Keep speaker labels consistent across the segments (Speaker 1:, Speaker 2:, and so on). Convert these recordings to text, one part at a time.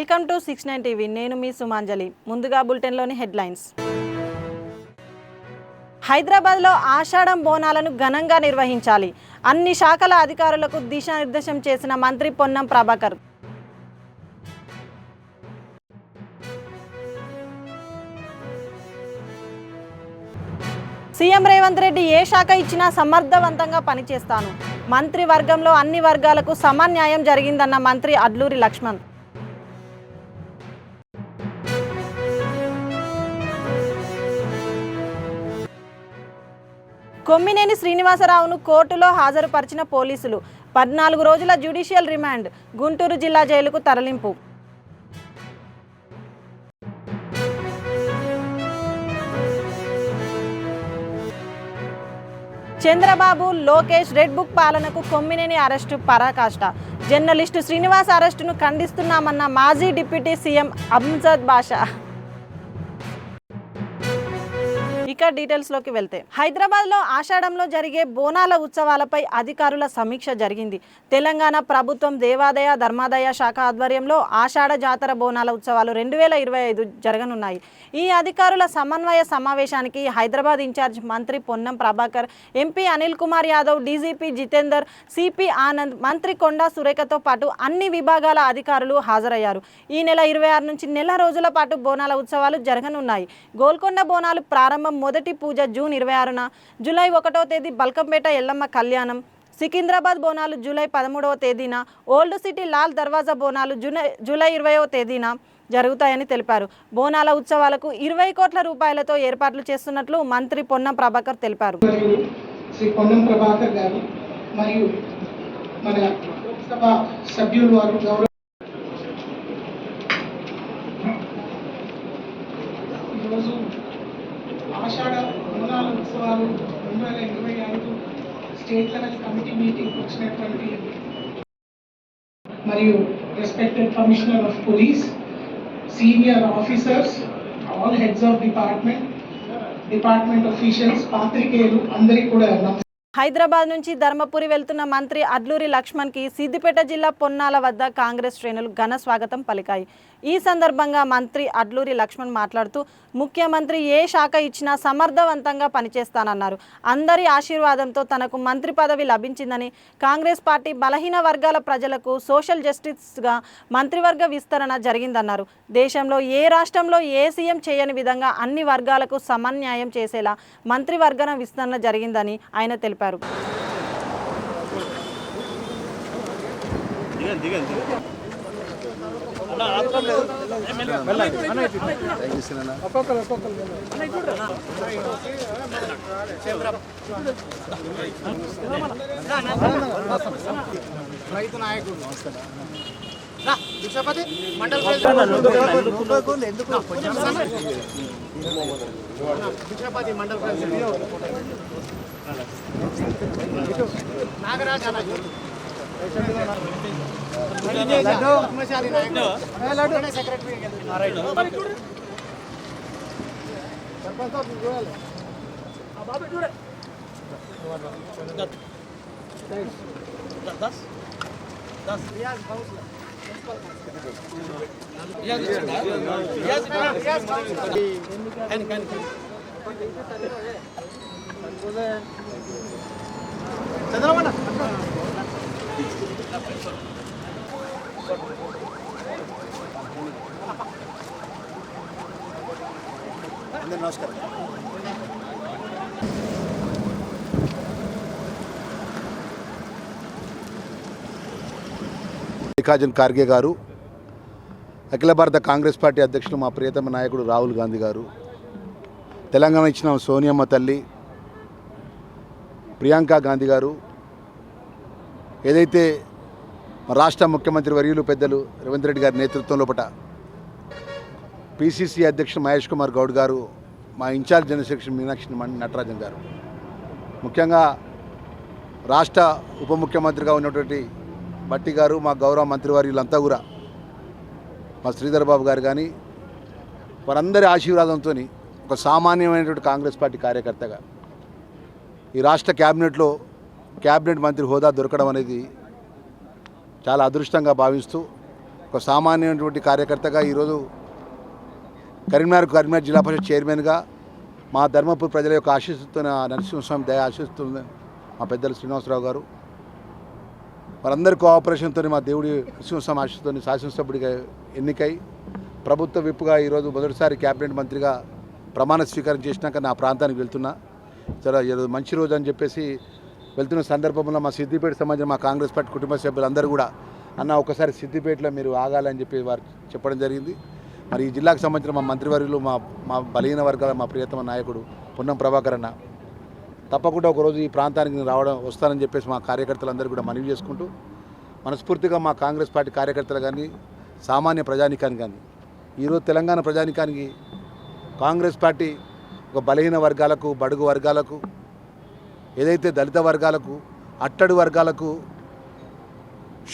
Speaker 1: Welcome to 69 TV. నేను మీ సుమాంజలి. ముందుగా బులెటిన్లోని headlines. హైదరాబాద్లో ఆషాఢం బోనాలను ఘనంగా నిర్వహించాలి. అన్ని శాఖల అధికారులకు దిశానిర్దేశం చేసిన మంత్రి పొన్నం ప్రభాకర్. సీఎం రేవంత్ రెడ్డి ఏ శాఖ ఇచ్చినా సమర్థవంతంగా పనిచేస్తాను. మంత్రి వర్గంలో అన్ని వర్గాలకు సమన్యాయం జరిగిందన్న మంత్రి అడ్లూరి లక్ష్మణ్. కొమ్మినేని శ్రీనివాసరావును కోర్టులో హాజరుపరిచిన పోలీసులు. 14 రోజుల జ్యుడిషియల్ రిమాండ్. గుంటూరు జిల్లా జైలుకు తరలింపు. చంద్రబాబు, లోకేష్ రెడ్ బుక్ పాలనకు కొమ్మినేని అరెస్టు పరాకాష్ట. జర్నలిస్టు శ్రీనివాస్ అరెస్టును ఖండిస్తున్నామన్న మాజీ డిప్యూటీ సీఎం అంజద్ బాషా. ఇక డీటెయిల్స్లోకి వెళ్తే, హైదరాబాద్లో ఆషాఢంలో జరిగే బోనాల ఉత్సవాలపై అధికారుల సమీక్ష జరిగింది. తెలంగాణ ప్రభుత్వం దేవాదాయ ధర్మాదాయ శాఖ ఆధ్వర్యంలో ఆషాఢ జాతర బోనాల ఉత్సవాలు 2025 జరగనున్నాయి. ఈ అధికారుల సమన్వయ సమావేశానికి హైదరాబాద్ ఇన్ఛార్జ్ మంత్రి Ponnam Prabhakar, MP Anil Kumar Yadav, DGP Jitender, CP Anand, మంత్రి కొండా సురేఖతో పాటు అన్ని విభాగాల అధికారులు హాజరయ్యారు. ఈ నెల 26 నుంచి నెల రోజుల పాటు బోనాల ఉత్సవాలు జరగనున్నాయి. గోల్కొండ బోనాలు ప్రారంభం. మొదటి పూజ జూన్ 26న, జూలై 1వ తేదీ బల్కంపేట ఎల్లమ్మ కళ్యాణం, సికింద్రాబాద్ బోనాలు జూలై 13వ తేదీన, ఓల్డ్ సిటీ లాల్ దర్వాజా బోనాలు జూలై 20వ తేదీన జరుగుతాయని తెలిపారు. బోనాల ఉత్సవాలకు 20 కోట్ల రూపాయలతో ఏర్పాట్లు చేస్తున్నట్లు మంత్రి పొన్నం ప్రభాకర్ తెలిపారు.
Speaker 2: శ్రీ పొన్నం ప్రభాకర్ గారు మరియు మన లోక్సభ సభ్యులు వారు ఈరోజు ఆషాఢ బోనాల ఉత్సవాలు 2025 స్టేట్ లెవెల్ కమిటీ మీటింగ్ వచ్చినటువంటి మరియు respected commissioner of police, senior officers, all heads of department officials, పాత్రికేయులు అందరికీ కూడా
Speaker 1: హైదరాబాద్ నుంచి ధర్మపురి వెళ్తున్న మంత్రి అడ్లూరి లక్ష్మణ్కి సిద్దిపేట జిల్లా పొన్నాల వద్ద కాంగ్రెస్ శ్రేణులు ఘన స్వాగతం పలికాయి. ఈ సందర్భంగా మంత్రి అడ్లూరి లక్ష్మణ్ మాట్లాడుతూ, ముఖ్యమంత్రి ఏ శాఖ ఇచ్చినా సమర్థవంతంగా పనిచేస్తానన్నారు. అందరి ఆశీర్వాదంతో తనకు మంత్రి పదవి లభించిందని, కాంగ్రెస్ పార్టీ బలహీన వర్గాల ప్రజలకు సోషల్ జస్టిస్గా మంత్రివర్గ విస్తరణ జరిగిందన్నారు. దేశంలో ఏ రాష్ట్రంలో ఏ సీఎం చేయని విధంగా అన్ని వర్గాలకు సమన్యాయం చేసేలా మంత్రివర్గ విస్తరణ జరిగిందని ఆయన తెలిపారు.
Speaker 2: రైతు నాయకుడు భిక్షపతి మండల్ నాగరాజ్ సెక్రటరీ చంద్రమణ నమస్కారం.
Speaker 3: మల్లికార్జున్ ఖార్గే గారు, అఖిల భారత కాంగ్రెస్ పార్టీ అధ్యక్షులు మా ప్రియతమ నాయకుడు రాహుల్ గాంధీ గారు, తెలంగాణ ఇచ్చిన సోనియమ్మ తల్లి ప్రియాంక గాంధీ గారు, ఏదైతే రాష్ట్ర ముఖ్యమంత్రి వర్యులు పెద్దలు రేవంత్ రెడ్డి గారి నేతృత్వంలో పిసిసి అధ్యక్షుడు మహేష్ కుమార్ గౌడ్ గారు, మా in charge general secretary Meenakshi Natarajan గారు, ముఖ్యంగా రాష్ట్ర ఉప ముఖ్యమంత్రిగా ఉన్నటువంటి భట్టి గారు, మా గౌరవ మంత్రివర్యులంతా కూడా, మా శ్రీధర్ బాబు గారు కానీ, వారందరి ఆశీర్వాదంతో ఒక సామాన్యమైనటువంటి కాంగ్రెస్ పార్టీ కార్యకర్తగా ఈ రాష్ట్ర క్యాబినెట్ మంత్రి హోదా దొరకడం అనేది చాలా అదృష్టంగా భావిస్తూ ఒక సామాన్యమైనటువంటి కార్యకర్తగా ఈరోజు కరీంనగర్ జిల్లా పరిషత్ చైర్మన్గా మా ధర్మపురి ప్రజల యొక్క ఆశీస్సుతో నరసింహస్వామి దయ ఆశిస్తుంది మా పెద్దలు శ్రీనివాసరావు గారు వారందరి కోఆపరేషన్తో మా దేవుడి నరసింహస్వామి ఆశీస్సుతో శాసనసభ్యుడిగా ఎన్నికై ప్రభుత్వ విప్పుగా ఈరోజు మొదటిసారి క్యాబినెట్ మంత్రిగా ప్రమాణ స్వీకారం చేసినాక నా ప్రాంతానికి వెళ్తున్నా. చాలా ఈరోజు మంచి రోజు అని చెప్పేసి వెళ్తున్న సందర్భంలో మా సిద్దిపేట సంబంధించిన మా కాంగ్రెస్ పార్టీ కుటుంబ సభ్యులందరూ కూడా అన్న ఒకసారి సిద్దిపేటలో మీరు ఆగాలని చెప్పి వారు చెప్పడం జరిగింది. మరి ఈ జిల్లాకు సంబంధించిన మా మంత్రివర్యులు మా బలహీన వర్గాల మా ప్రియతమ నాయకుడు పొన్నం ప్రభాకర్ అన్న తప్పకుండా ఒకరోజు ఈ ప్రాంతానికి నేను వస్తానని చెప్పేసి మా కార్యకర్తలందరూ కూడా మనవి చేసుకుంటూ మనస్ఫూర్తిగా మా కాంగ్రెస్ పార్టీ కార్యకర్తలు కానీ సామాన్య ప్రజానికానికి కానీ ఈరోజు తెలంగాణ ప్రజానికానికి కాంగ్రెస్ పార్టీ ఒక బలహీన వర్గాలకు బడుగు వర్గాలకు ఏదైతే దళిత వర్గాలకు అట్టడు వర్గాలకు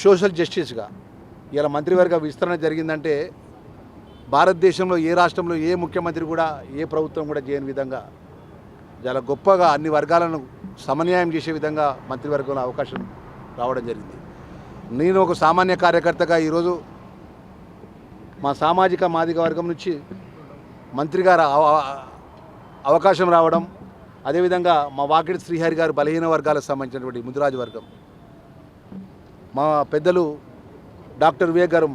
Speaker 3: సోషల్ జస్టిస్గా ఇలా మంత్రివర్గ విస్తరణ జరిగిందంటే భారతదేశంలో ఏ రాష్ట్రంలో ఏ ముఖ్యమంత్రి కూడా ఏ ప్రభుత్వం కూడా చేయని విధంగా చాలా గొప్పగా అన్ని వర్గాలను సమన్యాయం చేసే విధంగా మంత్రివర్గంలో అవకాశం రావడం జరిగింది. నేను ఒక సామాన్య కార్యకర్తగా ఈరోజు మా సామాజిక మాదిక వర్గం నుంచి మంత్రిగా అవకాశం రావడం, అదేవిధంగా మా వాకిడి శ్రీహరి గారు బలహీన వర్గాలకు సంబంధించినటువంటి ముదిరాజు వర్గం, మా పెద్దలు డాక్టర్ వివేక్ గారు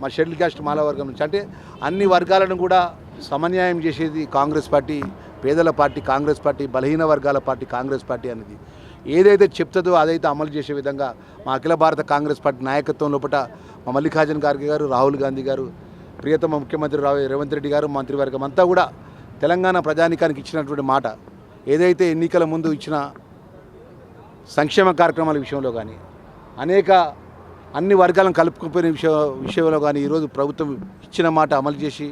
Speaker 3: మా షెడ్యూల్ క్యాస్ట్ మాల వర్గం నుంచి, అంటే అన్ని వర్గాలను కూడా సమన్యాయం చేసేది కాంగ్రెస్ పార్టీ, పేదల పార్టీ కాంగ్రెస్ పార్టీ, బలహీన వర్గాల పార్టీ కాంగ్రెస్ పార్టీ అనేది ఏదైతే చెప్తుందో అదైతే అమలు చేసే విధంగా మా అఖిల భారత కాంగ్రెస్ పార్టీ నాయకత్వం లోపల మా మల్లికార్జున ఖార్గే గారు, రాహుల్ గాంధీ గారు, ప్రియతమ ముఖ్యమంత్రి రేవంత్ రెడ్డి గారు, మంత్రివర్గం అంతా కూడా తెలంగాణ ప్రజానికానికి ఇచ్చినటువంటి మాట ఏదైతే ఎన్నికల ముందు ఇచ్చిన సంక్షేమ కార్యక్రమాల విషయంలో కానీ అన్ని వర్గాలను కలుపుకుపోయిన విషయంలో కానీ ఈరోజు ప్రభుత్వం ఇచ్చిన మాట అమలు చేసి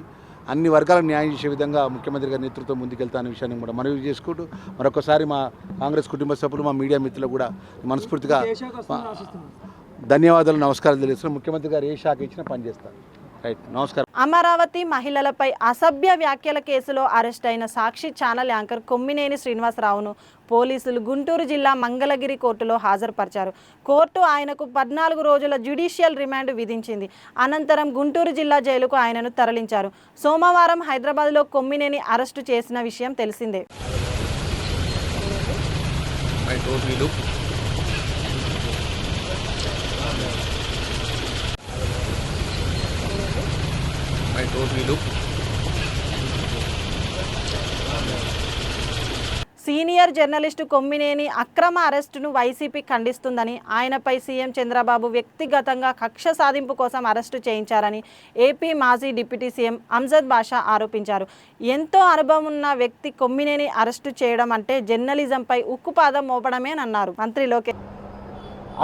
Speaker 3: అన్ని వర్గాలకు న్యాయం చేసే విధంగా ముఖ్యమంత్రి గారి నేతృత్వం ముందుకెళ్తానే విషయాన్ని కూడా మనవి చేసుకుంటూ మరొకసారి మా కాంగ్రెస్ కుటుంబ సభ్యులు మా మీడియా మిత్రులు కూడా మనస్ఫూర్తిగా ధన్యవాదాలు నమస్కారాలు తెలియజేస్తున్నాను. ముఖ్యమంత్రి గారు ఏ శాఖ ఇచ్చినా పనిచేస్తారు. రైట్, నమస్కారం.
Speaker 1: అమరావతి మహిళలపై అసభ్య వ్యాఖ్యల కేసులో అరెస్ట్ అయిన సాక్షి ఛానల్ యాంకర్ కొమ్మినేని శ్రీనివాసరావును పోలీసులు గుంటూరు జిల్లా మంగళగిరి కోర్టులో హాజరుపరిచారు. కోర్టు ఆయనకు 14 రోజుల జ్యుడిషియల్ రిమాండ్ విధించింది. అనంతరం గుంటూరు జిల్లా జైలుకు ఆయనను తరలించారు. సోమవారం హైదరాబాద్లో కొమ్మినేని అరెస్టు చేసిన విషయం తెలిసిందే. సీనియర్ జర్నలిస్టు కొమ్మినేని అక్రమ అరెస్టును వైసీపీ ఖండిస్తుందని, ఆయనపై సీఎం చంద్రబాబు వ్యక్తిగతంగా కక్ష సాధింపు కోసం అరెస్టు చేయించారని ఏపీ మాజీ డిప్యూటీ సీఎం అంజద్ బాషా ఆరోపించారు. ఎంతో అనుభవం ఉన్న వ్యక్తి కొమ్మినేని అరెస్టు చేయడం అంటే జర్నలిజంపై ఉక్కుపాదం మోపడమేనన్నారు మంత్రి లోకేష్.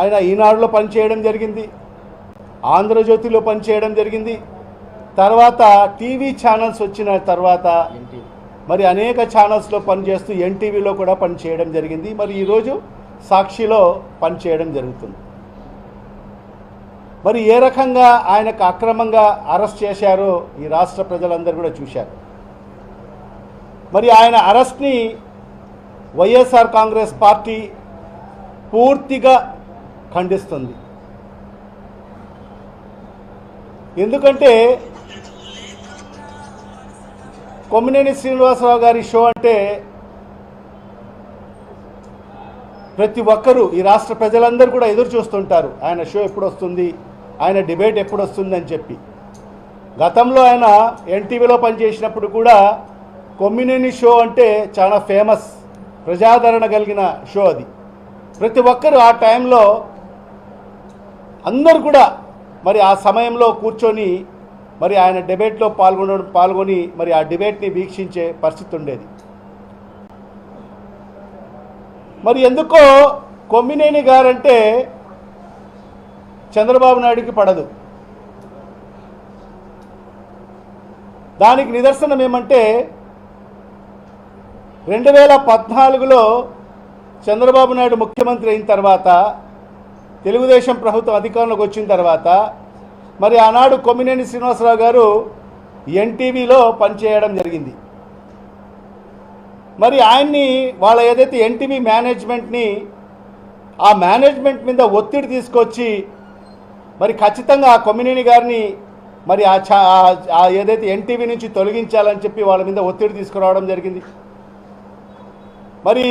Speaker 4: ఆయన ఈనాడులో పనిచేయడం జరిగింది, ఆంధ్రజ్యోతిలో పనిచేయడం జరిగింది, తర్వాత టీవీ ఛానల్స్ వచ్చిన తర్వాత మరి అనేక ఛానల్స్లో పనిచేస్తూ ఎన్టీవీలో కూడా పనిచేయడం జరిగింది. మరి ఈరోజు సాక్షిలో పనిచేయడం జరుగుతుంది. మరి ఏ రకంగా ఆయనకు అక్రమంగా అరెస్ట్ చేశారో ఈ రాష్ట్ర ప్రజలందరూ కూడా చూశారు. మరి ఆయన అరెస్ట్ని వైఎస్ఆర్ కాంగ్రెస్ పార్టీ పూర్తిగా ఖండిస్తుంది. ఎందుకంటే కొమ్మినేని శ్రీనివాసరావు గారి షో అంటే ప్రతి ఒక్కరూ ఈ రాష్ట్ర ప్రజలందరూ కూడా ఎదురు చూస్తుంటారు. ఆయన షో ఎప్పుడు వస్తుంది, ఆయన డిబేట్ ఎప్పుడు వస్తుంది అని చెప్పి. గతంలో ఆయన ఎన్టీవీలో పనిచేసినప్పుడు కూడా కొమ్మినేని షో అంటే చాలా ఫేమస్, ప్రజాదరణ కలిగిన షో అది. ప్రతి ఒక్కరూ ఆ టైంలో అందరూ కూడా మరి ఆ సమయంలో కూర్చొని మరి ఆయన డిబేట్లో పాల్గొని మరి ఆ డిబేట్ని వీక్షించే పరిస్థితి ఉండేది. మరి ఎందుకో కొమ్మినేని గారంటే చంద్రబాబు నాయుడికి పడదు. దానికి నిదర్శనం ఏమంటే 2014లో చంద్రబాబు నాయుడు ముఖ్యమంత్రి అయిన తర్వాత, తెలుగుదేశం ప్రభుత్వం అధికారంలోకి వచ్చిన తర్వాత మరి ఆనాడు కొమ్మినేని శ్రీనివాసరావు గారు ఎన్టీవీలో పనిచేయడం జరిగింది. మరి ఆయన్ని వాళ్ళ ఏదైతే ఎన్టీవీ మేనేజ్మెంట్ని ఆ మేనేజ్మెంట్ మీద ఒత్తిడి తీసుకొచ్చి మరి ఖచ్చితంగా ఆ కొమ్మినేని గారిని మరి ఏదైతే ఎన్టీవీ నుంచి తొలగించాలని చెప్పి వాళ్ళ మీద ఒత్తిడి తీసుకురావడం జరిగింది. మరి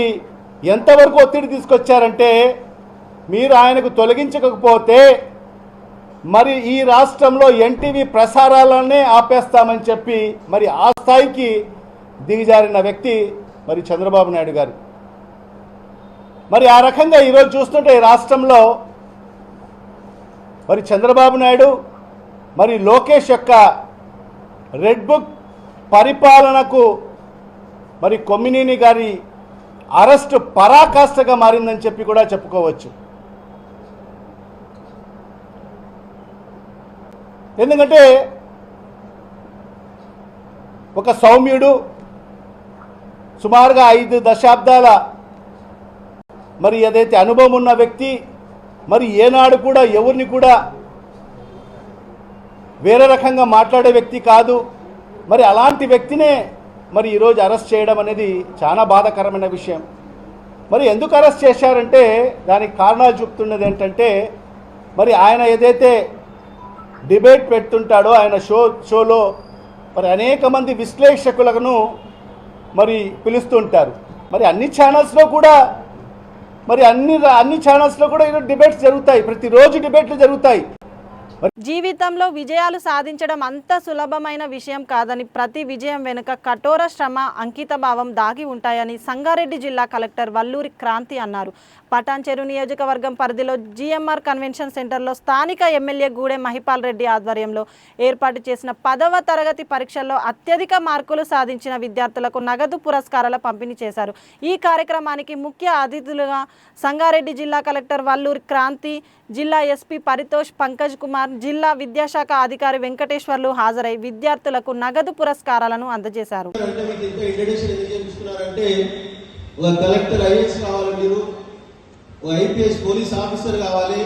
Speaker 4: ఎంతవరకు ఒత్తిడి తీసుకొచ్చారంటే, మీరు ఆయనకు తొలగించకపోతే మరి ఈ రాష్ట్రంలో ఎన్టీవీ ప్రసారాలనే ఆపేస్తామని చెప్పి మరి ఆ స్థాయికి దిగజారిన వ్యక్తి మరి చంద్రబాబు నాయుడు గారు. మరి ఆ రకంగా ఈరోజు చూస్తుంటే ఈ రాష్ట్రంలో మరి చంద్రబాబు నాయుడు మరి లోకేష్ యొక్క రెడ్ బుక్ పరిపాలనకు మరి కొమ్మినేని గారి అరెస్టు పరాకాష్ఠగా మారిందని చెప్పి కూడా చెప్పుకోవచ్చు. ఎందుకంటే ఒక సౌమ్యుడు, సుమారుగా 5 దశాబ్దాల మరి ఏదైతే అనుభవం ఉన్న వ్యక్తి, మరి ఏనాడు కూడా ఎవరిని కూడా వేరే రకంగా మాట్లాడే వ్యక్తి కాదు. మరి అలాంటి వ్యక్తినే మరి ఈరోజు అరెస్ట్ చేయడం అనేది చాలా బాధాకరమైన విషయం. మరి ఎందుకు అరెస్ట్ చేశారంటే దానికి కారణాలు చెప్తున్నది ఏంటంటే, మరి ఆయన ఏదైతే డిబేట్ పెడుతుంటాడో ఆయన షోలో మరి అనేక మంది విశ్లేషకులను మరి పిలుస్తుంటారు. మరి అన్ని ఛానల్స్లో కూడా ఈరోజు డిబేట్స్ జరుగుతాయి, ప్రతిరోజు డిబేట్లు జరుగుతాయి.
Speaker 1: జీవితంలో విజయాలు సాధించడం అంత సులభమైన విషయం కాదని, ప్రతి విజయం వెనుక కఠోర శ్రమ, అంకిత భావం దాగి ఉంటాయని సంగారెడ్డి జిల్లా కలెక్టర్ వల్లూరి క్రాంతి అన్నారు. పటాన్చెరు నియోజకవర్గం పరిధిలో జిఎంఆర్ కన్వెన్షన్ సెంటర్లో స్థానిక ఎమ్మెల్యే గూడెం మహిపాల్ రెడ్డి ఆధ్వర్యంలో ఏర్పాటు చేసిన 10వ తరగతి పరీక్షల్లో అత్యధిక మార్కులు సాధించిన విద్యార్థులకు నగదు పురస్కారాల పంపిణీ చేశారు. ఈ కార్యక్రమానికి ముఖ్య అతిథులుగా సంగారెడ్డి జిల్లా కలెక్టర్ వల్లూరి క్రాంతి, జిల్లా ఎస్పీ పరితోష్ పంకజ్ కుమార్, జిల్లా విద్యాశాఖ అధికారి వెంకటేశ్వర్లు హాజరై విద్యార్థులకు నగదు పురస్కారాలను అందజేశారు.
Speaker 5: ఒక కలెక్టర్ ఐఏఎస్ కావాలి, మీరు ఒక ఐపీఎస్ పోలీస్ ఆఫీసర్ కావాలి,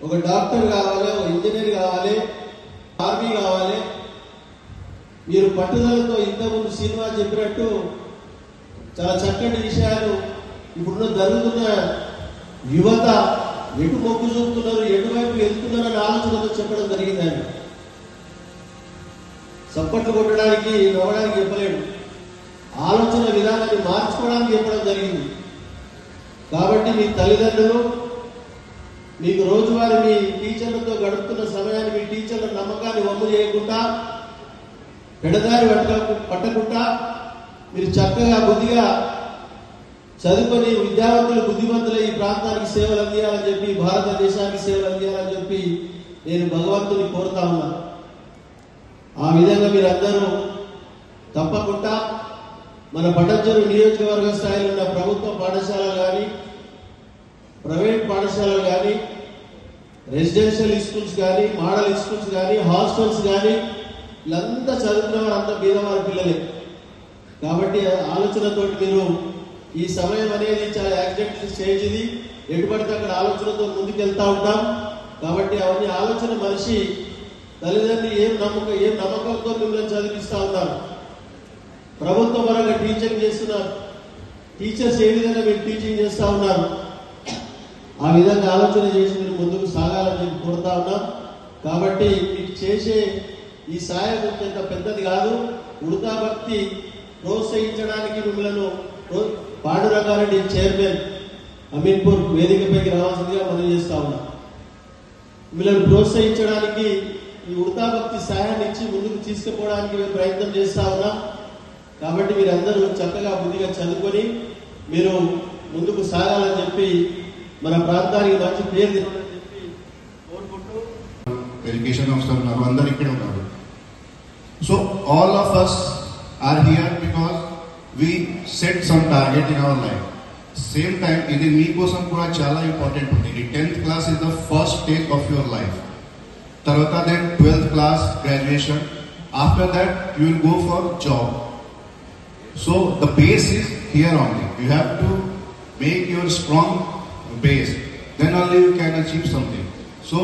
Speaker 5: ఒక డాక్టర్ కావాలి, ఒక ఇంజనీర్ కావాలి, ఆర్మీ కావాలి. మీరు పట్టుదలతో ఇంతకుముందు సినిమా చెప్పినట్టు చాలా చక్కటి విషయాలు ఇప్పుడున్న జరుగుతున్న యువత ఎటు మొగ్గు చూపుతున్నారు, ఎటువైపు వెళ్తున్నారని ఆలోచనతో చెప్పడం జరిగిందని. చప్పట్లు కొట్టడానికి నవ్వడానికి చెప్పలేడు, ఆలోచన విధానాన్ని మార్చుకోవడానికి చెప్పడం జరిగింది. కాబట్టి మీ తల్లిదండ్రులు మీకు రోజువారీ మీ టీచర్లతో గడుపుతున్న సమయాన్ని, మీ టీచర్ల నమ్మకాన్ని వమ్ము చేయకుండా, పెడదారి పట్టకుండా మీరు చక్కగా బుద్ధిగా చదువుకొని విద్యావంతులు బుద్ధిమంతులు ఈ ప్రాంతానికి సేవలు అందియాలని చెప్పి, భారతదేశానికి సేవలు అందియాలని చెప్పి నేను భగవంతుని కోరుతా ఉన్నా. ఆ విధంగా మీరందరూ తప్పకుండా మన పటాన్చెరు నియోజకవర్గ స్థాయిలో ఉన్న ప్రభుత్వ పాఠశాలలు కానీ, ప్రైవేట్ పాఠశాలలు కానీ, రెసిడెన్షియల్ స్కూల్స్ కానీ, మోడల్ స్కూల్స్ కానీ, హాస్టల్స్ కానీ, వీళ్ళంతా చదువుకున్న వారంతా బీదవారి పిల్లలే. కాబట్టి ఆలోచనతోటి మీరు ఈ సమయం అనేది చాలా యాక్సిడెంట్ స్టేజ్, ఇది ఎటు పడితే అక్కడ ఆలోచనతో ముందుకెళ్తా ఉంటాం. కాబట్టి అవన్నీ ఆలోచన మనిషి తల్లిదండ్రులు ఏం నమ్మకంతో మిమ్మల్ని చదివిస్తూ ఉన్నారు. ప్రభుత్వ పరంగా టీచింగ్ చేస్తున్నారు, టీచర్స్ ఏ విధంగా మీరు టీచింగ్ చేస్తూ ఉన్నారు, ఆ విధంగా ఆలోచన చేసి మీరు ముందుకు సాగాలని చెప్పి కోరుతా ఉన్నాం. కాబట్టి మీకు చేసే ఈ సాయం ఎంత పెద్దది కాదు. ఉడతా భక్తి ప్రోత్సహించడానికి మిమ్మల్ని పాండురంగారెడ్డి చైర్మన్ అమీన్పూర్ వేదికపైకి రావాల్సిందిగా మనం చేస్తా ఉన్నాం. మిమ్మల్ని ప్రోత్సహించడానికి ఈ ఉడతా భక్తి సాయాన్ని ఇచ్చి ముందుకు తీసుకుపోవడానికి మేము ప్రయత్నం చేస్తా ఉన్నాం. కాబట్టి మీరందరూ చక్కగా బుద్ధిగా చదువుకొని మీరు ముందుకు సాగాలని చెప్పి, మన ప్రాంతానికి మంచి పేరు తెచ్చాలని చెప్పి కోరుకుంటూ,
Speaker 6: ఎడ్యుకేషన్ ఆఫీసర్ ఉన్నారు, అందరు ఇక్కడే ఉన్నారు. So all of us are here because we set some target in our life. Same time, ఇది మీకోసం కూడా చాలా ఇంపార్టెంట్ ఉంది. 10th class is the first stage of your life. తర్వాత then 12th class graduation. After that you will go for job. So the base is here only. You have to make your strong base. Then only you can achieve something. So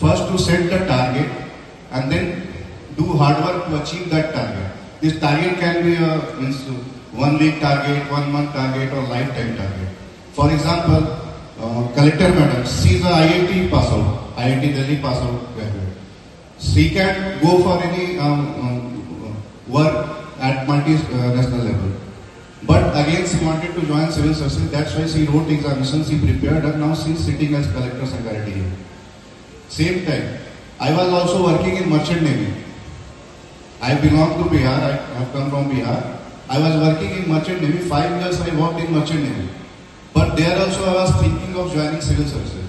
Speaker 6: first to set the target and then do hard work to achieve that target. This target can be a 1 week target, 1 month target or lifetime target. For example, collector madam, she is a IIT pass out, IIT Delhi pass out graduate. She can go for any work at multinational level. But again, she wanted to join civil service. That's why she wrote examination. She prepared, and now she is sitting as collector Sangareddy. Same time, I was also working in merchant navy. I belong to Bihar. I have come from Bihar. I was working in merchant navy. 5 years I worked in merchant navy. But there also I was thinking of joining civil services.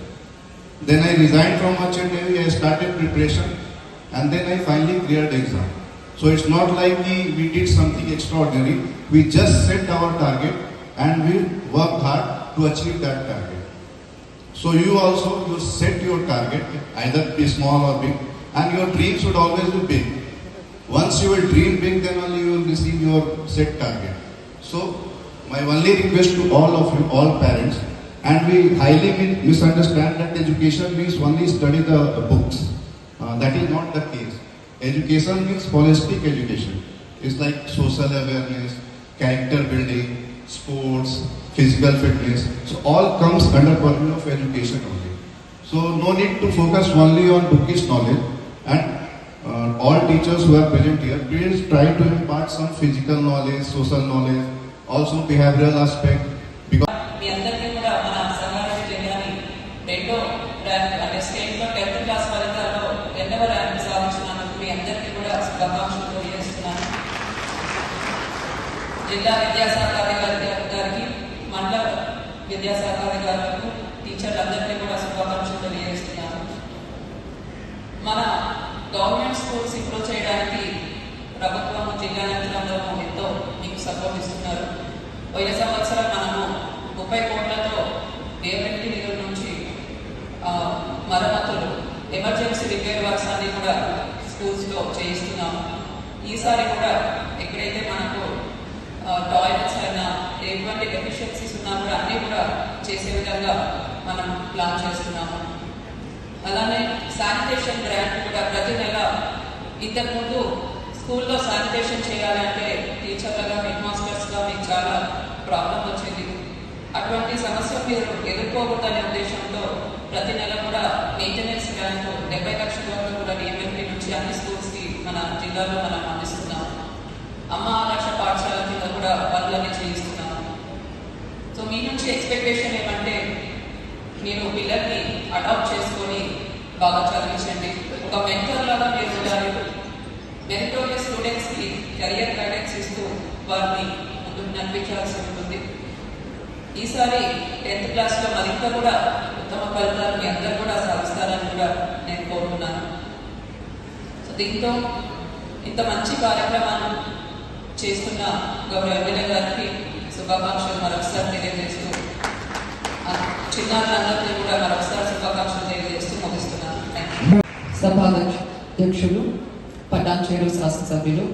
Speaker 6: Then I resigned from merchant navy. I started preparation, and then I finally cleared the exam. So it's not like we did something extraordinary. We just set our target and we worked hard to achieve that target. So you also, you set your target, either be small or big, and your dream should always be big. Once you will dream big, then only you will receive your set target. So my only request to all of you, all parents, and we highly misunderstand that education means only study the books. That is not the case. Education means holistic education. It's like social awareness, character building, sports, physical fitness. So all comes under purview of education only. So no need to focus only on bookish knowledge. And all teachers who are present here, please try to impart some physical knowledge, social knowledge, also behavioral aspect. Because
Speaker 7: మీ అందరికీ కూడా మన సంగారెడ్డి జిల్లాని రెండో rank అంటే స్టేట్లో 10th class ఫలితాల్లో 2వ rank సాధించినందుకు మీ అందరికీ కూడా శుభాకాంక్షలు తెలియజేస్తున్నాను. జిల్లా విద్యాశాఖ అధికారి గారికి, మండల విద్యాశాఖ అధికారులకు, టీచర్లందరికీ కూడా శుభాకాంక్షలు తెలియజేస్తున్నాను. మన గవర్నమెంట్ స్కూల్స్ ఇంప్రూవ్ చేయడానికి ప్రభుత్వము, జిల్లా యంత్రాంగము ఎంతో మీకు సపోర్ట్ ఇస్తున్నారు. పోయిన సంవత్సరం మనము 30 కోట్లతో గవర్నమెంట్ నిధుల నుంచి మరమ్మతులు, ఎమర్జెన్సీ రిపేర్ వర్క్స్ అన్ని కూడా స్కూల్స్లో చేయిస్తున్నాము. ఈసారి కూడా ఎక్కడైతే మనకు టాయిలెట్స్ అయినా ఎటువంటి డెఫిషియన్సీస్ ఉన్నా కూడా అన్నీ కూడా చేసే విధంగా మనం ప్లాన్ చేస్తున్నాము. అలానే శానిటేషన్ గ్రాంట్ కూడా ప్రతి నెల, ఇంతకుముందు స్కూల్లో శానిటేషన్ చేయాలంటే టీచర్లుగా, హెడ్ మాస్టర్స్గా మీకు చాలా ప్రాబ్లం వచ్చేది. అటువంటి సమస్య మీరు ఎదుర్కోకూడదనే ఉద్దేశంతో ప్రతి నెల కూడా మెయింటెనెన్స్ గ్రాంట్ 70 లక్షల వరకు కూడా డిఎంఎల్పీ నుంచి అన్ని స్కూల్స్కి మన జిల్లాలో మనం అందిస్తున్నాము. అమ్మ ఆదర్శ పాఠశాల కింద కూడా పనులన్నీ చేయిస్తున్నాము. సో మీ నుంచి ఎక్స్పెక్టేషన్ ఏమంటే మీరు పిల్లల్ని అడాప్ట్ చేసుకొని బాగా చదివించండి. ఒక మెంటర్ లాగా మీరు ఉండాలి. మెరిటోరియస్ స్టూడెంట్స్కి కెరియర్ గైడెన్స్ ఇస్తూ వారిని ముందుకు నడిపించాల్సి ఉంటుంది. ఈసారి 10th క్లాస్లో మరింత కూడా ఉత్తమ ఫలితాలు మీ అందరూ కూడా సాధిస్తారని కూడా నేను కోరుతున్నాను. సో దీంతో ఇంత మంచి కార్యక్రమాన్ని చేస్తున్న గౌరవ ఎమ్మెల్యే గారికి శుభాకాంక్షలు మరొకసారి తెలియజేస్తూ, చిన్నారులందరికీ కూడా మరొకసారి శుభాకాంక్షలు తెలియజేస్తూ ముగిస్తున్నాను.
Speaker 8: సభాధ్యక్షులు, పటాన్చేరు శాసనసభ్యులు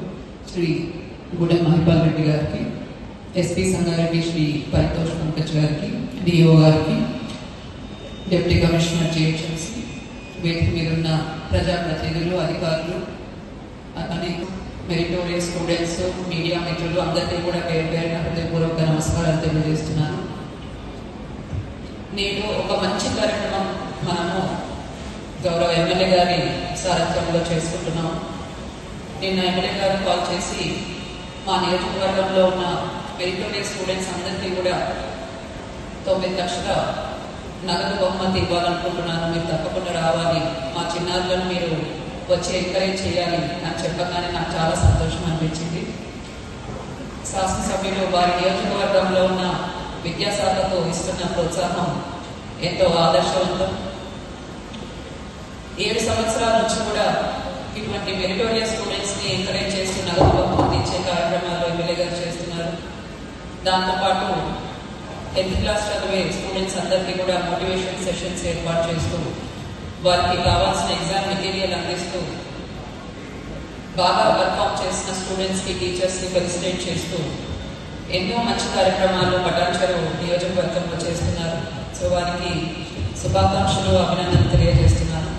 Speaker 8: శ్రీ గుడెం మహిపాల్ రెడ్డి గారికి, ఎస్పీ సంగారెడ్డి శ్రీ పరితోష్ పంకజ్ గారికి, డిఓ గారికి, డిప్యూటీ కమిషనర్ జిహెచ్ఎంసీ, వేదిక మీద ఉన్న ప్రజాప్రతినిధులు, అధికారులు, అనేక మెరిటోరియస్ స్టూడెంట్స్, మీడియా మిత్రులు అందరికీ కూడా పేరు పేరున హృదయపూర్వక నమస్కారాలు తెలియజేస్తున్నాను. నేడు ఒక మంచి కార్యక్రమం మనము గౌరవ ఎమ్మెల్యే గారి సారథ్యంలో చేసుకుంటున్నాము. నిన్న ఎమ్మెల్యే గారు కాల్ చేసి మా నియోజకవర్గంలో ఉన్న మెరిటోరియస్ స్టూడెంట్స్ అందరికీ కూడా 9 లక్షల నగదు బహుమతి ఇవ్వాలనుకుంటున్నాను, మీరు తప్పకుండా రావాలి, మా చిన్నారులను మీరు వచ్చి ఎంకరేజ్ చేయాలి అని చెప్పగానే నాకు చాలా సంతోషం అనిపించింది. శాసనసభ్యులు వారి నియోజకవర్గంలో ఉన్న విద్యాశాఖకు ఇస్తున్న ప్రోత్సాహం ఎంతో ఆదర్శవంతం. 7 సంవత్సరాల నుంచి కూడా ఇటువంటి మెరిటోరియస్ స్టూడెంట్స్ని ఎంకరేజ్ చేస్తూ నగదు బహుమతి ఇచ్చే కార్యక్రమాలు ఎమ్మెల్యే గారు చేస్తున్నారు. దాంతోపాటు 10th క్లాస్ చదివే స్టూడెంట్స్ అందరికీ కూడా మోటివేషన్ సెషన్స్ ఏర్పాటు చేస్తూ వారికి కావాల్సిన ఎగ్జామ్ మెటీరియల్ అందిస్తూ బాగా పర్ఫామ్ చేసిన స్టూడెంట్స్కి, టీచర్స్కి ఫెలిసిటేట్ చేస్తూ ఎన్నో మంచి కార్యక్రమాలు పటాన్చెరు నియోజకవర్గంలో చేస్తున్నారు. సో వారికి శుభాకాంక్షలు, అభినందనలు తెలియజేస్తున్నాను.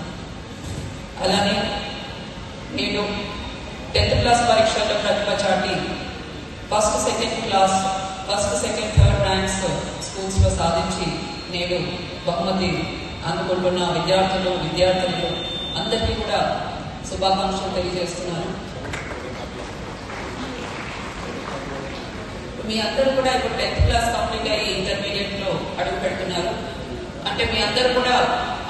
Speaker 8: అలానే నేను 10th క్లాస్ పరీక్షల్లో ప్రతిభ చాటి ఫస్ట్, సెకండ్, థర్డ్ ర్యాంక్స్ స్కూల్స్లో సాధించి నేడు బహుమతి అందుకుంటున్న విద్యార్థులు అందరికీ కూడా శుభాకాంక్షలు తెలియజేస్తున్నాను. మీ అందరూ కూడా ఇప్పుడు 10th క్లాస్ కంప్లీట్ అయ్యి ఇంటర్మీడియట్లో అడుగు పెడుతున్నారు. అంటే మీ అందరూ కూడా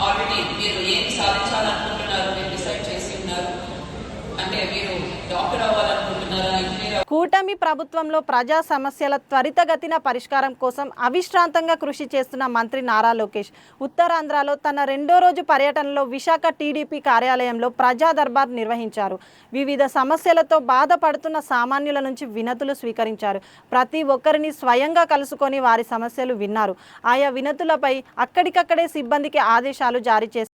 Speaker 8: ఆల్రెడీ మీరు ఏం సాధించాలనుకుంటున్నారు మీరు డిసైడ్ చేసి ఉన్నారు. అంటే మీరు డాక్టర్ అవ్వాలనుకుంటున్నారా, ఇంజనీర్.
Speaker 1: కూటమి ప్రభుత్వంలో ప్రజా సమస్యల త్వరితగతిన పరిష్కారం కోసం అవిశ్రాంతంగా కృషి చేస్తున్న మంత్రి నారా లోకేష్ ఉత్తరాంధ్రలో తన 2వ రోజు పర్యటనలో విశాఖ టీడీపీ కార్యాలయంలో ప్రజా దర్బార్ నిర్వహించారు. వివిధ సమస్యలతో బాధపడుతున్న సామాన్యుల నుంచి వినతులు స్వీకరించారు. ప్రతి ఒక్కరిని స్వయంగా కలుసుకొని వారి సమస్యలు విన్నారు. ఆయా వినతులపై అక్కడికక్కడే సిబ్బందికి ఆదేశాలు జారీ చేశారు.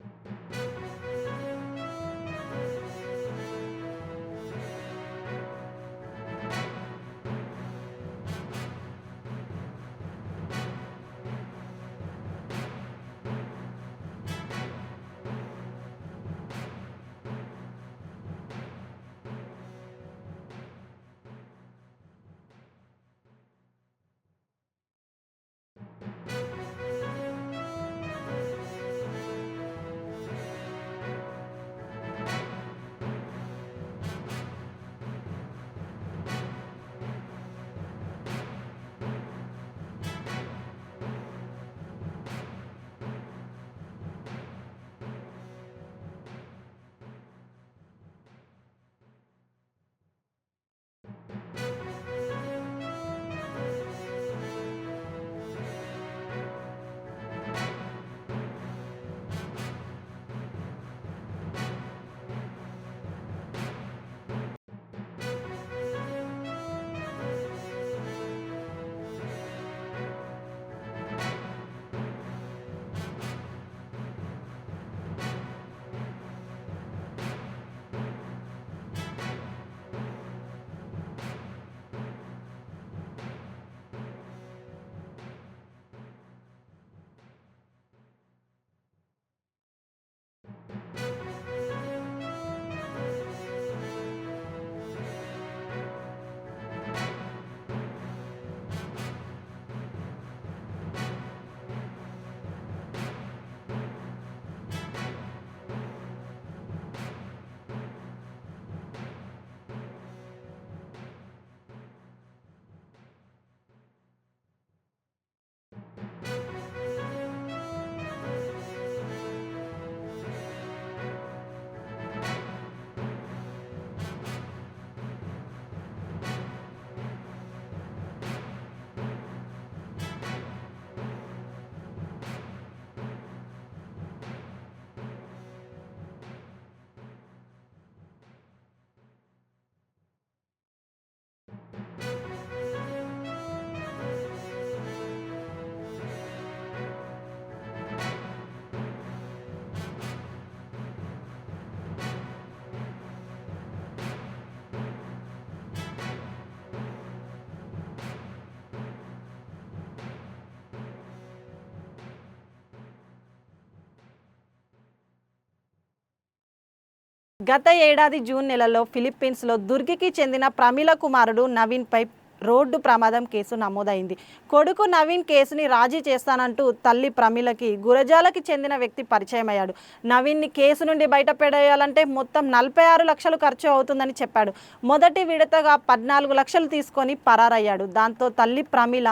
Speaker 1: గత ఏడాది జూన్ నెలలో ఫిలిప్పీన్స్లో దుర్గికి చెందిన ప్రమీల కుమారుడు నవీన్పై రోడ్డు ప్రమాదం కేసు నమోదైంది. కొడుకు నవీన్ కేసుని రాజీ చేస్తానంటూ తల్లి ప్రమీలకి గురజాలకి చెందిన వ్యక్తి పరిచయమయ్యాడు. నవీన్ని కేసు నుండి బయటపడేయాలంటే మొత్తం 46 లక్షలు ఖర్చు అవుతుందని చెప్పాడు. మొదటి విడతగా 14 లక్షలు తీసుకొని పరారయ్యాడు. దాంతో తల్లి ప్రమీల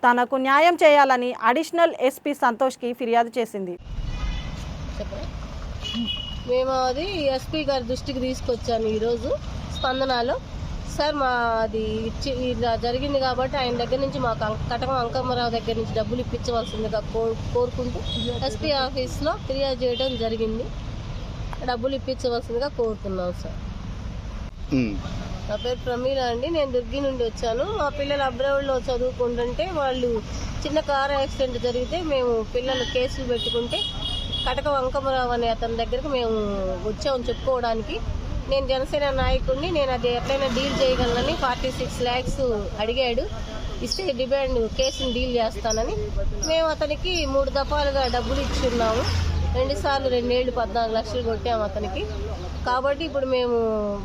Speaker 1: తనకు న్యాయం చేయాలని అడిషనల్ ఎస్పీ సంతోష్కి ఫిర్యాదు చేసింది.
Speaker 9: మేము అది ఎస్పీ గారి దృష్టికి తీసుకొచ్చాను ఈరోజు స్పందనలో. సార్ అది ఇలా జరిగింది కాబట్టి ఆయన దగ్గర నుంచి మాకు కటకం అంకమ్మరావు దగ్గర నుంచి డబ్బులు ఇప్పించవలసిందిగా కోరుకుంటూ ఎస్పీ ఆఫీస్లో ఫిర్యాదు చేయడం జరిగింది. డబ్బులు ఇప్పించవలసిందిగా కోరుతున్నాం సార్. నా పేరు ప్రమీల అండి. నేను దుర్గి నుండి వచ్చాను. మా పిల్లలు అబ్రాడ్లో చదువుకుంటుంటే వాళ్ళు చిన్న కారు యాక్సిడెంట్ జరిగితే మేము పిల్లలు కేసులు పెట్టుకుంటే కటకం అంకమ్మరావు అనే అతని దగ్గరకు మేము వచ్చాము చెప్పుకోవడానికి. నేను జనసేన నాయకుడిని, నేను అది ఎట్లయినా డీల్ చేయగలనని 46 lakhs అడిగాడు. ఇస్తే డిమాండ్ కేసుని డీల్ చేస్తానని మేము అతనికి 3 దఫాలుగా డబ్బులు ఇచ్చున్నాము. 2 సార్లు 2 ఏళ్ళు 14 లక్షలు కొట్టాము అతనికి. కాబట్టి ఇప్పుడు మేము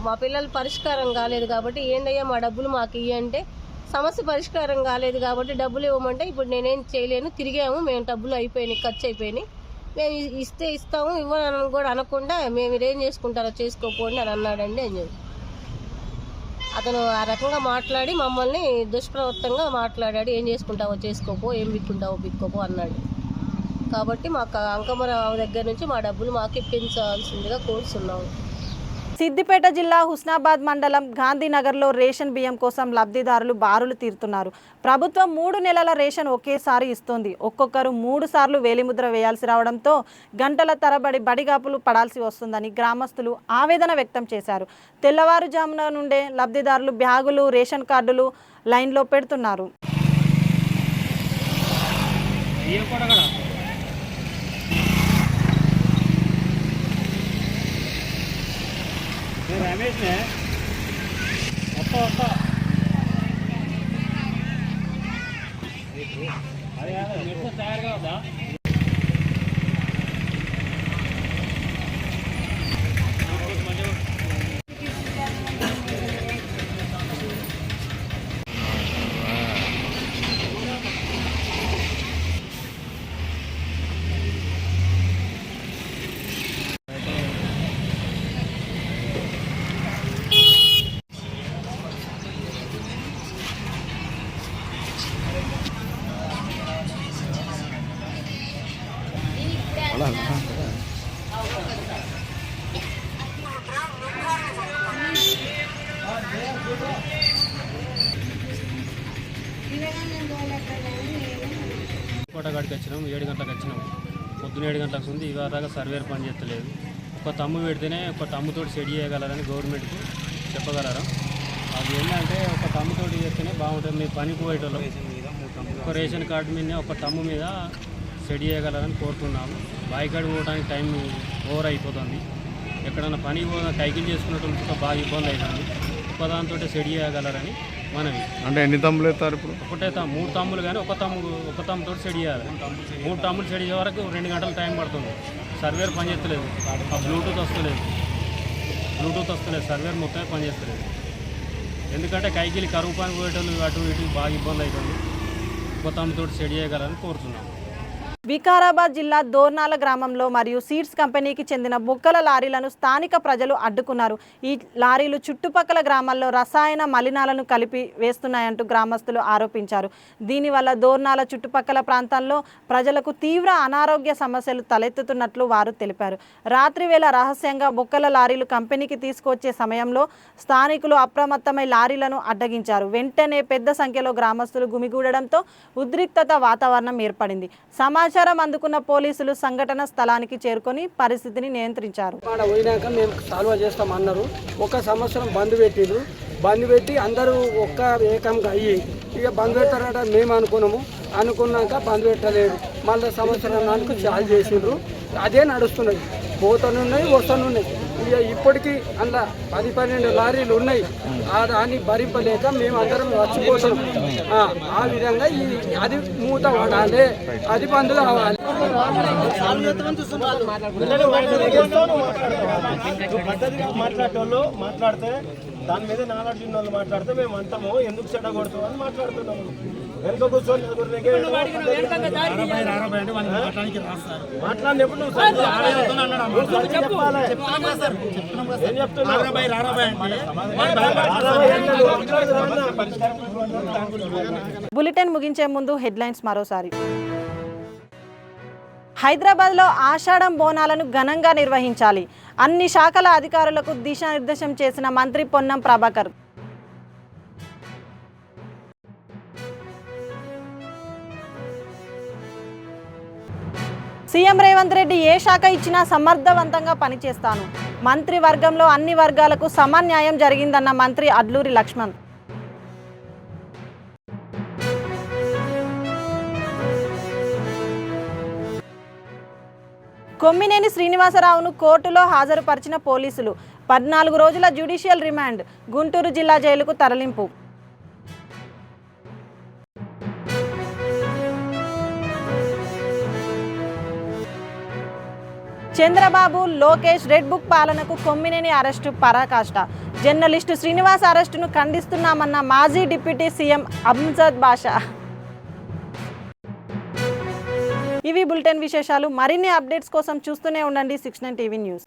Speaker 9: మా పిల్లల పరిష్కారం కాలేదు కాబట్టి ఏందయ్యా మా డబ్బులు మాకు ఇయ్యంటే సమస్య పరిష్కారం కాలేదు కాబట్టి డబ్బులు ఇవ్వమంటే ఇప్పుడు నేనేం చేయలేను, తిరిగాము, మేము డబ్బులు అయిపోయినాయి, ఖర్చు అయిపోయినాయి, మేము ఇస్తే ఇస్తాము, ఇవ్వని కూడా అనకుండా మేము మీరేం చేసుకుంటారో చేసుకోపోండి అని అన్నాడండి. అని చెప్పి అతను ఆ రకంగా మాట్లాడి మమ్మల్ని దుష్ప్రవర్తంగా మాట్లాడాడు. ఏం చేసుకుంటావో చేసుకోపో, ఏం బిక్కుంటావో బిక్కోపో అన్నాడు. కాబట్టి మాకు అంకమరావు దగ్గర నుంచి మా డబ్బులు మాకు ఇప్పించాల్సిందిగా కోరుతున్నాము.
Speaker 1: సిద్దిపేట జిల్లా హుస్నాబాద్ మండలం గాంధీనగర్లో రేషన్ బియ్యం కోసం లబ్ధిదారులు బారులు తీరుతున్నారు. ప్రభుత్వం 3 నెలల రేషన్ ఒకేసారి ఇస్తోంది. ఒక్కొక్కరు 3 సార్లు వేలిముద్ర వేయాల్సి రావడంతో గంటల తరబడి బడిగాపులు పడాల్సి వస్తుందని గ్రామస్తులు ఆవేదన వ్యక్తం చేశారు. తెల్లవారుజామున నుండే లబ్ధిదారులు బ్యాగులు, రేషన్ కార్డులు లైన్లో పెడుతున్నారు.
Speaker 10: रमेश ने वस्ता अरे यार मेरे को तैयार का होता కోటగాడికి వచ్చినాం, 7 గంటలకు వచ్చినాం. పొద్దున 7 గంటలకు ఉంది, ఇవాళ దాకా సర్వేర్ పని చేస్తలేదు. ఒక తమ్ము పెడితేనే ఒక తమ్ముతోటి సెట్ చేయగలరని గవర్నమెంట్కి చెప్పగలరా? అది ఏంటంటే ఒక తమ్ముతోటి చేస్తేనే బాగుంటుంది. మీ పని పోయేటోళ్ళు ఒక రేషన్ కార్డు మీద ఒక తమ్ము మీద సెట్ చేయగలరని కోరుతున్నాము. బాయికాడు పోవడానికి టైం ఓవర్ అయిపోతుంది. ఎక్కడన్నా పని కైకిల్ చేసుకున్నట్టు బాగా ఇబ్బంది అవుతుంది. ఒక దాంతో సెట్ చేయగలరని మనవి.
Speaker 11: అంటే ఎన్ని తమ్ములు ఎత్తారు ఇప్పుడు?
Speaker 10: ఒకటే 3 తమ్ములు కానీ ఒక తమ్ముతో సెట్ చేయాలి. 3 తమ్ములు సెట్ చేసే వరకు 2 గంటలు టైం పడుతుంది. సర్వేర్ పనిచేస్తలేదు, ఆ బ్లూటూత్ వస్తలేదు, సర్వేర్ మొత్తమే పనిచేస్తలేదు. ఎందుకంటే కైకిలి కరువు పని పోయేటోళ్ళు అటు ఇటు బాగా ఇబ్బంది అవుతుంది. ఒక తమ్ముతో సెట్ చేయగలరని కోరుతున్నాం.
Speaker 1: వికారాబాద్ జిల్లా దోర్నాల గ్రామంలో మరియు సీడ్స్ కంపెనీకి చెందిన బొక్కల లారీలను స్థానిక ప్రజలు అడ్డుకున్నారు. ఈ లారీలు చుట్టుపక్కల గ్రామాల్లో రసాయన మలినాలను కలిపి వేస్తున్నాయంటూ గ్రామస్తులు ఆరోపించారు. దీనివల్ల దోర్నాల చుట్టుపక్కల ప్రాంతాల్లో ప్రజలకు తీవ్ర అనారోగ్య సమస్యలు తలెత్తుతున్నట్లు వారు తెలిపారు. రాత్రి వేళ రహస్యంగా బొక్కల లారీలు కంపెనీకి తీసుకొచ్చే సమయంలో స్థానికులు అప్రమత్తమై లారీలను అడ్డగించారు. వెంటనే పెద్ద సంఖ్యలో గ్రామస్తులు గుమిగూడడంతో ఉద్రిక్తత వాతావరణం ఏర్పడింది. సమాచారం అందుకున్న పోలీసులు సంఘటన స్థలానికి చేరుకొని పరిస్థితిని నియంత్రించారు.
Speaker 12: పోయినాక మేము సాల్వ్ చేస్తామన్నారు. 1 సంవత్సరం బంద్ పెట్టిండ్రు. బంద్ పెట్టి అందరూ ఏకంగా అయ్యి ఇక బంద్ పెడతారట మేము అనుకున్నాక బంద్ పెట్టలేరు. మళ్ళీ సంవత్సరం నాలుగు చాలు చేసిండ్రు. అదే నడుస్తున్నది, పోతనున్నాయి వస్తనున్నాయి. ఇక ఇప్పటికీ అందులో 10-12 లారీలు ఉన్నాయి. దాన్ని భరింపలేక మేము అందరం వచ్చిపోతున్నాం. ఆ విధంగా అది మూత పడాలి, అది బంద్ కావాలి.
Speaker 13: మాట్లాడేటోళ్ళు మాట్లాడితే దాని మీద నాలెడ్జ్ ఉన్న వాళ్ళు మాట్లాడితే మేము అంటాము ఎందుకు చెడ్డ కొడుతాం అని మాట్లాడుతున్నాము. వెనుక కూర్చొని మాట్లాడినప్పుడు ఏం చెప్తున్నావు?
Speaker 1: బులెటిన్ ముగించే ముందు హెడ్లైన్స్ మరోసారి. హైదరాబాద్లో ఆషాఢం బోనాలను ఘనంగా నిర్వహించాలి. అన్ని శాఖల అధికారులకు దిశానిర్దేశం చేసిన మంత్రి పొన్నం ప్రభాకర్. సీఎం రేవంత్ రెడ్డి ఏ శాఖ ఇచ్చినా సమర్థవంతంగా పనిచేస్తాను. మంత్రి వర్గంలో అన్ని వర్గాలకు సమన్యాయం జరిగిందన్న మంత్రి అడ్లూరి లక్ష్మణ్. కొమ్మినేని శ్రీనివాసరావును కోర్టులో హాజరుపరిచిన పోలీసులు. 14 రోజుల జ్యుడిషియల్ రిమాండ్. గుంటూరు జిల్లా జైలుకు తరలింపు. చంద్రబాబు, లోకేష్ రెడ్ బుక్ పాలనకు కొమ్మినేని అరెస్టు పరాకాష్ట. జర్నలిస్టు శ్రీనివాస్ అరెస్టును ఖండిస్తున్నామన్న మాజీ డిప్యూటీ సీఎం అంజద్ బాషా. ఇవి బులెటిన్ విశేషాలు. మరిన్ని అప్డేట్స్ కోసం చూస్తూనే ఉండండి 69 టీవీ న్యూస్.